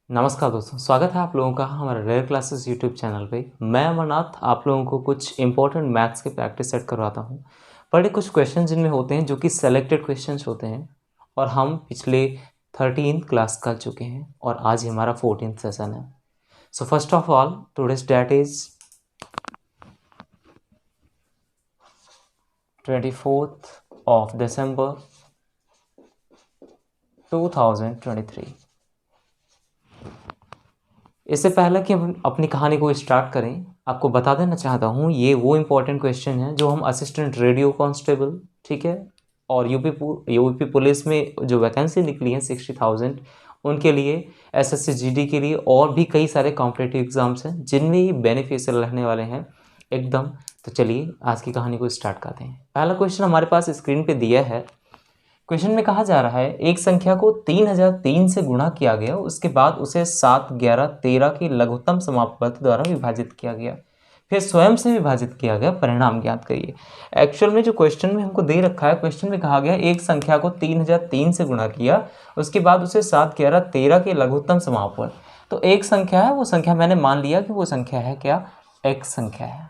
नमस्कार दोस्तों, स्वागत है आप लोगों का हमारे रेयर क्लासेस यूट्यूब चैनल पे। मैं अमरनाथ आप लोगों को कुछ इंपॉर्टेंट मैथ्स के प्रैक्टिस सेट करवाता हूँ। बड़े कुछ क्वेश्चन जिनमें होते हैं जो कि सेलेक्टेड क्वेश्चंस होते हैं और हम पिछले 13th क्लास कर चुके हैं और आज ही हमारा 14th सेशन है। So first of all today's date is 24th of December 2023। इससे पहले कि हम अपनी कहानी को स्टार्ट करें, आपको बता देना चाहता हूँ ये वो इम्पोर्टेंट क्वेश्चन है जो हम असिस्टेंट रेडियो कांस्टेबल, ठीक है, और यूपी पुलिस में जो वैकेंसी निकली है 60,000 उनके लिए, एसएससी जीडी के लिए और भी कई सारे कॉम्पिटिटिव एग्जाम्स हैं जिनमें ये बेनिफिशियल रहने वाले हैं एकदम। तो चलिए आज की कहानी को स्टार्ट करते हैं। पहला क्वेश्चन हमारे पास स्क्रीन पे दिया है। क्वेश्चन में कहा जा रहा है एक संख्या को 3003 से गुणा किया गया, उसके बाद उसे 7, 11, 13 के लघुत्तम समापवर्ती द्वारा विभाजित किया गया, फिर स्वयं से विभाजित किया गया, परिणाम ज्ञात करिए। एक्चुअल में जो क्वेश्चन में हमको दे रखा है, क्वेश्चन में कहा गया एक संख्या को 3003 से गुणा किया, उसके बाद उसे 7, 11, 13 के लघुत्तम समापवर्त। तो एक संख्या है, वो संख्या मैंने मान लिया कि वो संख्या है क्या, एक संख्या है।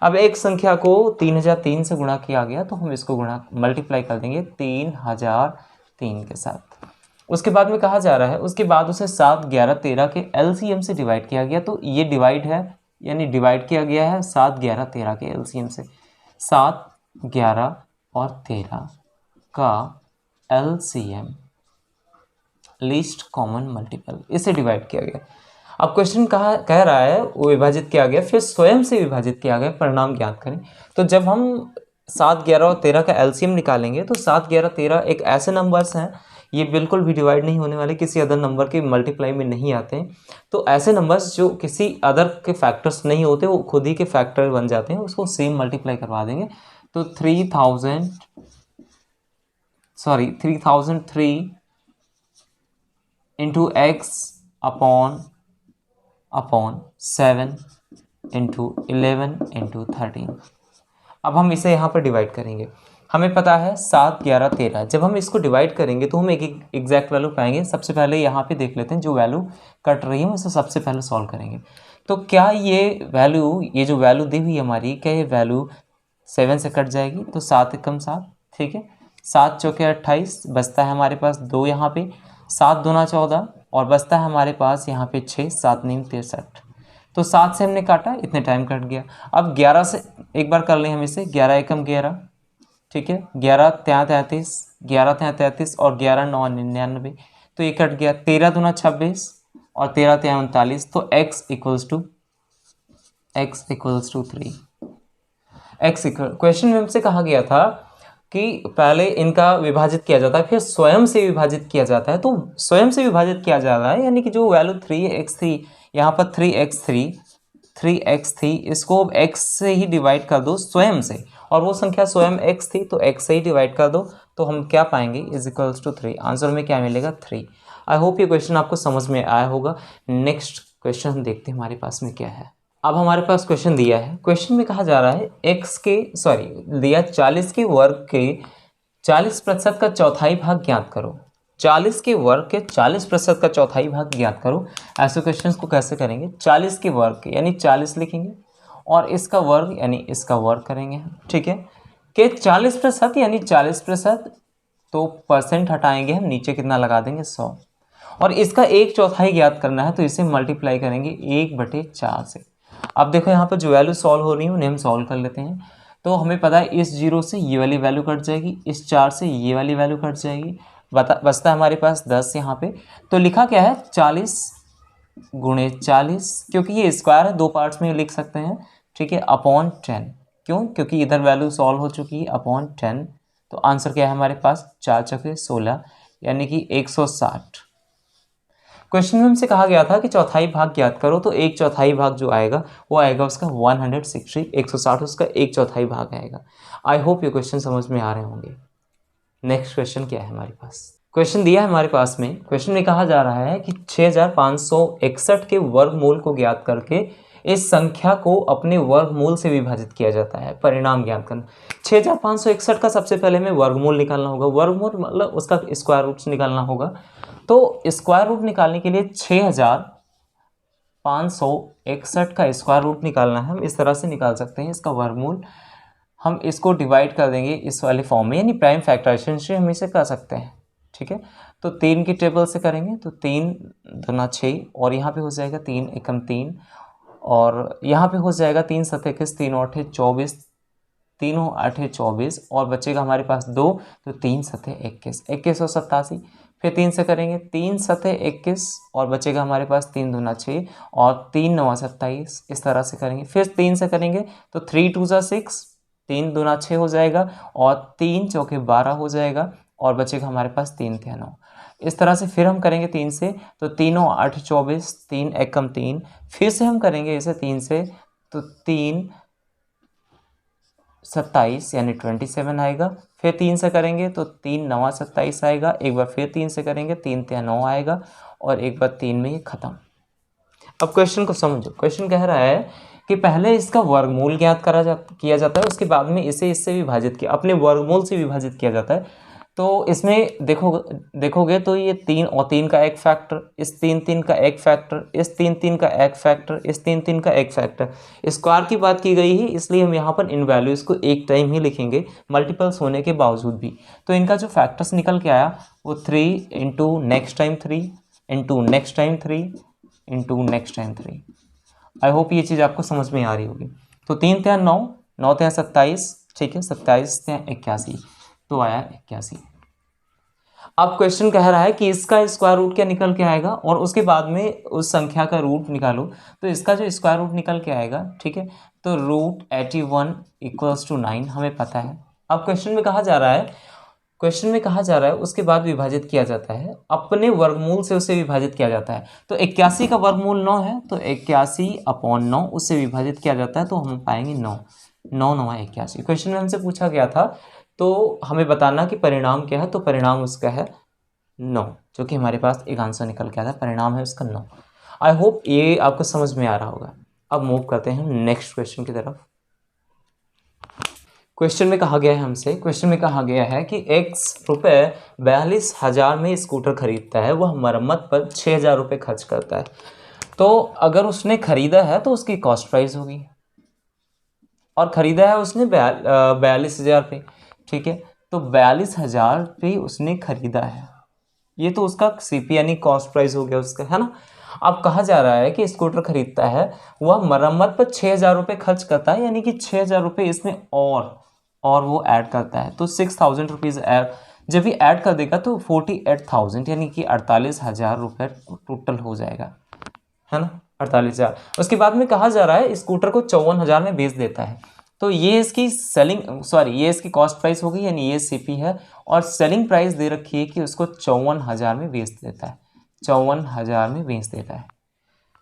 अब एक संख्या को 3003 से गुणा किया गया तो हम इसको मल्टीप्लाई कर देंगे 3003 के साथ। उसके बाद में कहा जा रहा है उसके बाद उसे 7, 11, 13 के एलसीएम से डिवाइड किया गया। तो ये डिवाइड है, यानी डिवाइड किया गया है 7, 11, 13 के एलसीएम से। 7, 11 और 13 का एलसीएम, लीस्ट कॉमन मल्टीपल, इसे डिवाइड किया गया। अब क्वेश्चन कह रहा है वो विभाजित किया गया, फिर स्वयं से विभाजित किया गया, परिणाम ज्ञात करें। तो जब हम 7, 11 और 13 का एलसीएम निकालेंगे तो 7, 11, 13 एक ऐसे नंबर्स हैं, ये बिल्कुल भी डिवाइड नहीं होने वाले, किसी अदर नंबर के मल्टीप्लाई में नहीं आते हैं। तो ऐसे नंबर्स जो किसी अदर के फैक्टर्स नहीं होते, वो खुद ही के फैक्टर बन जाते हैं, उसको सेम मल्टीप्लाई करवा देंगे। तो 3003 into x upon 7 into 11 into 13। अब हम इसे यहाँ पर डिवाइड करेंगे। हमें पता है 7, 11, 13, जब हम इसको डिवाइड करेंगे तो हम एक एग्जैक्ट वैल्यू पाएंगे। सबसे पहले यहाँ पे देख लेते हैं जो वैल्यू कट रही है उसे सबसे पहले सॉल्व करेंगे। तो क्या ये जो वैल्यू दी हुई है हमारी, क्या ये वैल्यू 7 से कट जाएगी? तो 7 एकम 7, ठीक है, 7 चौके 28, बचता है हमारे पास 2 यहाँ पे, 7 दूना 14 और बचता है हमारे पास यहाँ पे 6, 7 नीम 63। तो 7 से हमने काटा, इतने टाइम कट गया। अब 11 से एक बार कर लें हम इसे, 11 एकम 11, ठीक है, 11 ત્યાં 33, 11 ત્યાં 33 और 11 9 99, तो ये कट गया। 13 दूना 26 और 13 ત્યાં 39, तो x इक्वल्स टू 3। क्वेश्चन में हमसे कहा गया था कि पहले इनका विभाजित किया जाता है, फिर स्वयं से विभाजित किया जाता है। तो स्वयं से विभाजित किया जा रहा है, यानी कि जो वैल्यू 3x3, यहाँ पर 3x3, इसको x से ही डिवाइड कर दो स्वयं से, और वो संख्या स्वयं x थी तो x से ही डिवाइड कर दो, तो हम क्या पाएंगे, इज इक्वल्स टू 3। आंसर में क्या मिलेगा, 3। आई होप ये क्वेश्चन आपको समझ में आया होगा। नेक्स्ट क्वेश्चन हम देखते हैं हमारे पास में क्या है। अब हमारे पास क्वेश्चन दिया है, क्वेश्चन में कहा जा रहा है 40 के वर्ग के 40% का चौथाई भाग ज्ञात करो। 40 के वर्ग के 40% का चौथाई भाग ज्ञात करो। ऐसे क्वेश्चन को कैसे करेंगे, 40 के वर्ग के यानी 40 लिखेंगे और इसका वर्ग यानी इसका वर्ग करेंगे, ठीक है, के 40% यानी 40%, तो परसेंट हटाएंगे हम, नीचे कितना लगा देंगे 100, और इसका 1/4 ज्ञात करना है तो इसे मल्टीप्लाई करेंगे 1/4 से। अब देखो यहाँ पर जो वैल्यू सॉल्व हो रही है उन्हें हम सॉल्व कर लेते हैं। तो हमें पता है इस 0 से ये वाली वैल्यू कट जाएगी, इस 4 से ये वाली वैल्यू कट जाएगी, बचता है हमारे पास 10 यहाँ पे। तो लिखा क्या है, 40 गुणे 40, क्योंकि ये स्क्वायर है, 2 पार्ट्स में लिख सकते हैं, ठीक है, अपॉन 10। क्यों? क्योंकि इधर वैल्यू सॉल्व हो चुकी है, अपॉन 10। तो आंसर क्या है हमारे पास, 4 चौके 16 यानी कि 160। क्वेश्चन में हमसे कहा गया था कि चौथाई भाग ज्ञात करो, तो 1/4 भाग जो आएगा वो आएगा उसका 160, 160 उसका 1/4 भाग आएगा। आई होप ये क्वेश्चन समझ में आ रहे होंगे। नेक्स्ट क्वेश्चन क्या है हमारे पास, क्वेश्चन दिया है हमारे पास में। क्वेश्चन में कहा जा रहा है कि 6561 के वर्गमूल को ज्ञात करके इस संख्या को अपने वर्गमूल से विभाजित किया जाता है। परिणाम ज्ञात करना, 6561 का सबसे पहले हमें वर्गमूल निकालना होगा। वर्गमूल मतलब उसका स्क्वायर रूट निकालना होगा। तो स्क्वायर रूट निकालने के लिए 6561 का स्क्वायर रूट निकालना है। हम इस तरह से निकाल सकते हैं इसका वर्गमूल। हम इसको डिवाइड कर देंगे इस वाले फॉर्म में, यानी प्राइम फैक्टराइजेशन से हम इसे कर सकते हैं। ठीक है, तो 3 की टेबल से करेंगे तो 3 दूना 6, और यहाँ पे हो जाएगा 3 एकम 3, और यहाँ पे हो जाएगा 3 7 21, 3 8 24, 3 8 24, और बचेगा हमारे पास 2, तो 3 7 21, 21 और 87। फिर 3 से करेंगे 3 7 21, और बचेगा हमारे पास 3 दूना 6, और 3 9 27। इस तरह से करेंगे। फिर 3 से करेंगे तो 3 2 6, 3 दूना 6 हो जाएगा, और 3 चौके 12 हो जाएगा, और बचेगा हमारे पास 3 3 9। इस तरह से फिर हम करेंगे 3 से, तो 3 8 24, 3 एकम 3। फिर से हम करेंगे इसे 3 से, तो 3 27 यानी 27 आएगा। फिर 3 से करेंगे तो 3 9 27 आएगा। एक बार फिर 3 से करेंगे, 3 3 9 आएगा, और एक बार 3 में ये खत्म। अब क्वेश्चन को समझो। क्वेश्चन कह रहा है कि पहले इसका वर्गमूल ज्ञात किया जाता है, उसके बाद में इसे इससे विभाजित किया, अपने वर्गमूल से विभाजित किया जाता है। तो इसमें देखोगे तो ये 3 और 3 का एक फैक्टर, इस 3 3 का एक फैक्टर, इस 3 3 का एक फैक्टर, इस 3 3 का एक फैक्टर। स्क्वायर की बात की गई है, इसलिए हम यहाँ पर इन वैल्यूज़ को एक टाइम ही लिखेंगे, मल्टीपल्स होने के बावजूद भी। तो इनका जो फैक्टर्स निकल के आया वो 3 into next time 3 into next time 3 into next time 3। I hope ये चीज़ आपको समझ में आ रही होगी। तो 3 3 9, 9 3 27, ठीक है, 27 3 81, तो आया 81। अब क्वेश्चन कह रहा है कि इसका स्क्वायर रूट क्या निकल के आएगा, और उसके बाद में उस संख्या का रूट निकालो। तो इसका जो स्क्वायर रूट निकल के आएगा, ठीक है, तो रूट 81 इक्वल्स टू 9 हमें पता है। अब क्वेश्चन में कहा जा रहा है उसके बाद विभाजित किया जाता है, अपने वर्गमूल से उसे विभाजित किया जाता है। तो 81 का वर्गमूल 9 है, तो 81/9 उससे विभाजित किया जाता है, तो हम पाएंगे 9 9 9 81। क्वेश्चन में हमसे पूछा गया था, तो हमें बताना कि परिणाम क्या है। तो परिणाम उसका है 9, जो कि हमारे पास एक आंसर निकल के आया था। परिणाम है उसका 9। आई होप ये आपको समझ में आ रहा होगा। अब मूव करते हैं नेक्स्ट क्वेश्चन की तरफ। क्वेश्चन में कहा गया है कि x रुपये 42,000 में स्कूटर खरीदता है, वह मरम्मत पर 6,000 रुपये खर्च करता है। तो अगर उसने खरीदा है तो उसकी कॉस्ट प्राइस होगी, और ख़रीदा है उसने 42,000 पे, ठीक है। तो 42,000 पे उसने ख़रीदा है, ये तो उसका सीपी यानी कॉस्ट प्राइस हो गया उसका, है ना। अब कहा जा रहा है कि स्कूटर खरीदता है, वह मरम्मत पर 6,000 रुपये खर्च करता है, यानी कि 6,000 रुपये इसमें और वो ऐड करता है। तो 6,000 रुपीज़ ऐड जब भी ऐड कर देगा तो 48,000 यानी कि 48,000 रुपये टोटल हो जाएगा, है ना, 48,000। उसके बाद में कहा जा रहा है स्कूटर को 54,000 में बेच देता है। तो ये इसकी ये इसकी कॉस्ट प्राइस होगी, यानी ये सीपी है, और सेलिंग प्राइस दे रखी है कि उसको 54,000 में बेच देता है, 54,000 में बेच देता है।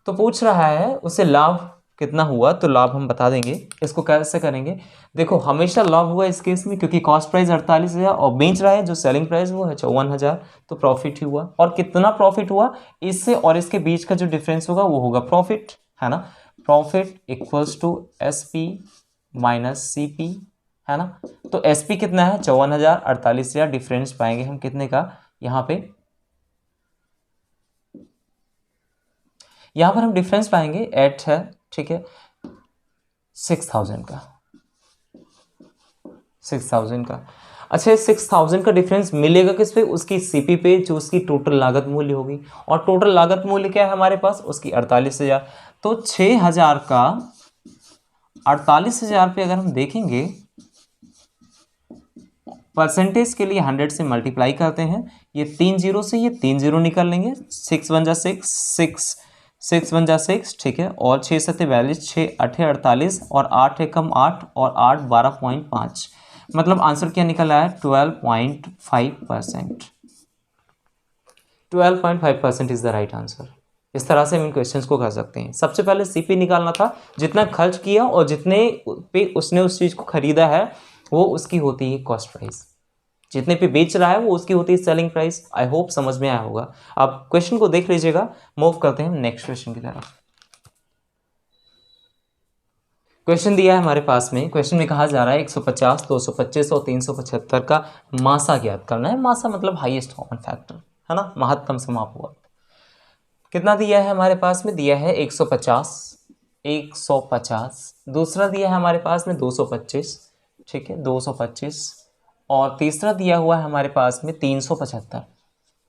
तो पूछ रहा है उससे लाभ कितना हुआ, तो लाभ हम बता देंगे। इसको कैसे करेंगे, देखो हमेशा लाभ हुआ इस केस में, क्योंकि कॉस्ट प्राइस 48,000 और बेच रहा है जो सेलिंग प्राइस वो है 54,000, तो प्रॉफिट ही हुआ। और कितना प्रॉफिट हुआ, इससे और इसके बीच का जो डिफरेंस होगा वो होगा प्रॉफिट, है ना। Profit equals to SP minus CP, है ना। तो SP कितना है 54,000, 48,000, डिफरेंस पाएंगे हम कितने का, यहाँ पर हम डिफरेंस पाएंगे 8 है, ठीक है, 6,000 का, 6,000 का। अच्छा, 6,000 का डिफरेंस मिलेगा किस पे, उसकी सीपी पे, जो उसकी टोटल लागत मूल्य होगी। और टोटल लागत मूल्य क्या है हमारे पास, उसकी 48,000। तो 6,000 का 48,000 पे अगर हम देखेंगे, परसेंटेज के लिए 100 से मल्टीप्लाई करते हैं, ये 3 जीरो से ये 3 जीरो निकल लेंगे, 6 1 जा 6, 6 1 जा 6, ठीक है, और 6 7 42, 6 8 48, और 8 एकम 8, और 8 12.5, मतलब आंसर क्या निकल आया 12.5%। 12.5% इज द राइट आंसर। इस तरह से हम इन क्वेश्चंस को कर सकते हैं। सबसे पहले सीपी निकालना था, जितना खर्च किया और जितने पे उसने उस चीज़ को खरीदा है वो उसकी होती है कॉस्ट प्राइस, जितने पे बेच रहा है वो उसकी होती है सेलिंग प्राइस। आई होप समझ में आया होगा। आप क्वेश्चन को देख लीजिएगा। मूव करते हैं नेक्स्ट क्वेश्चन की तरफ। क्वेश्चन दिया है हमारे पास में, क्वेश्चन में कहा जा रहा है 150, 225 और 375 का मासा ज्ञात करना है। मासा मतलब हाईएस्ट कॉमन फैक्टर, है ना, महत्तम समापवर्ग। कितना दिया है हमारे पास में, दिया है 150, 150, दूसरा दिया है हमारे पास में 225, ठीक है 225, और तीसरा दिया हुआ है हमारे पास में 375।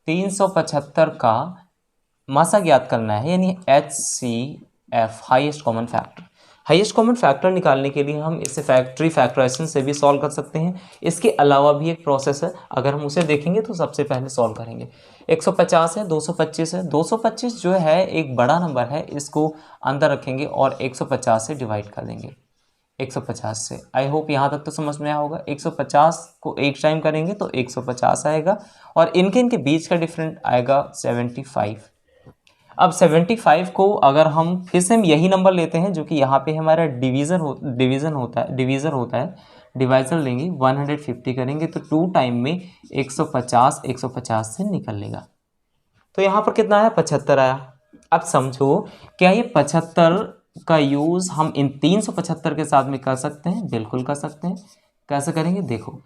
375 का मासा ज्ञात करना है, यानी HCF highest common factor. Highest common factor निकालने के लिए हम इसे फैक्ट्री फैक्टराइजेशन से भी सॉल्व कर सकते हैं। इसके अलावा भी एक प्रोसेस है, अगर हम उसे देखेंगे तो सबसे पहले सॉल्व करेंगे। 150 है, 225 है, 225 जो है एक बड़ा नंबर है, इसको अंदर रखेंगे और 150 से डिवाइड कर देंगे, 150 से। आई होप यहाँ तक तो समझ में आया होगा। 150 को एक टाइम करेंगे तो 150 आएगा, और इनके बीच का डिफरेंट आएगा 75। अब 75 को अगर हम फिर से हम यही नंबर लेते हैं जो कि यहाँ पे हमारा डिवीज़र होता है, डिवाइज़र लेंगे 150 करेंगे तो 2 टाइम में 150 से निकल लेगा। तो यहाँ पर कितना आया, 75 आया। अब समझो, क्या ये 75 का यूज़ हम इन 375 के साथ में कर सकते हैं? बिल्कुल कर सकते हैं। कैसे करेंगे, देखो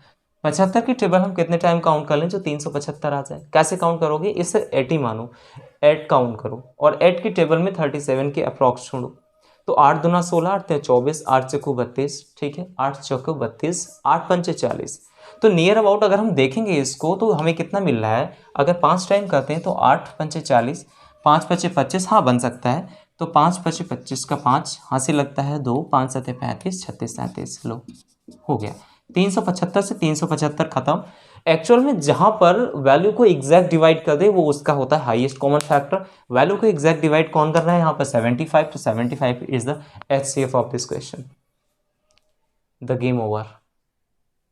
75 की टेबल हम कितने टाइम काउंट कर लें जो 375 आ जाए। कैसे काउंट करोगे, इसे 80 मानो, 8 काउंट करो, और 8 की टेबल में 37 के अप्रॉक्स छोड़ो। तो 8 दूना 16, 8 24, 8 चौको 32, ठीक है 8 चौको 32, 8 पंचे 40। तो नियर अबाउट अगर हम देखेंगे इसको तो हमें कितना मिल रहा है, अगर 5 टाइम करते हैं तो 8 पंचे 40, 5 पचे 25, हाँ बन सकता है। तो 5 पचे 25 का 5 हाँ से लगता है 2, 5 सते 35, 36 37, लो हो गया। 375 से 375 खत्म। एक्चुअल में जहां पर वैल्यू को एग्जैक्ट डिवाइड कर दे वो उसका होता है हाईएस्ट कॉमन फैक्टर। वैल्यू को एग्जैक्ट डिवाइड कौन कर रहा है यहाँ पर, 75, तो 75 is the HCF of this question. The game over.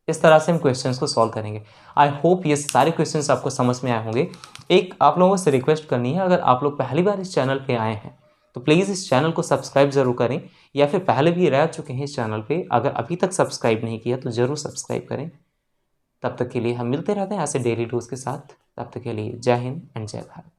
इस तरह से हम क्वेश्चंस को सॉल्व करेंगे। आई होप ये सारे क्वेश्चंस आपको समझ में आए होंगे। एक आप लोगों से रिक्वेस्ट करनी है, अगर आप लोग पहली बार इस चैनल पे आए हैं तो प्लीज़ इस चैनल को सब्सक्राइब जरूर करें, या फिर पहले भी रह चुके हैं इस चैनल पे, अगर अभी तक सब्सक्राइब नहीं किया तो ज़रूर सब्सक्राइब करें। तब तक के लिए हम मिलते रहते हैं ऐसे डेली डोज के साथ। तब तक के लिए जय हिंद एंड जय भारत।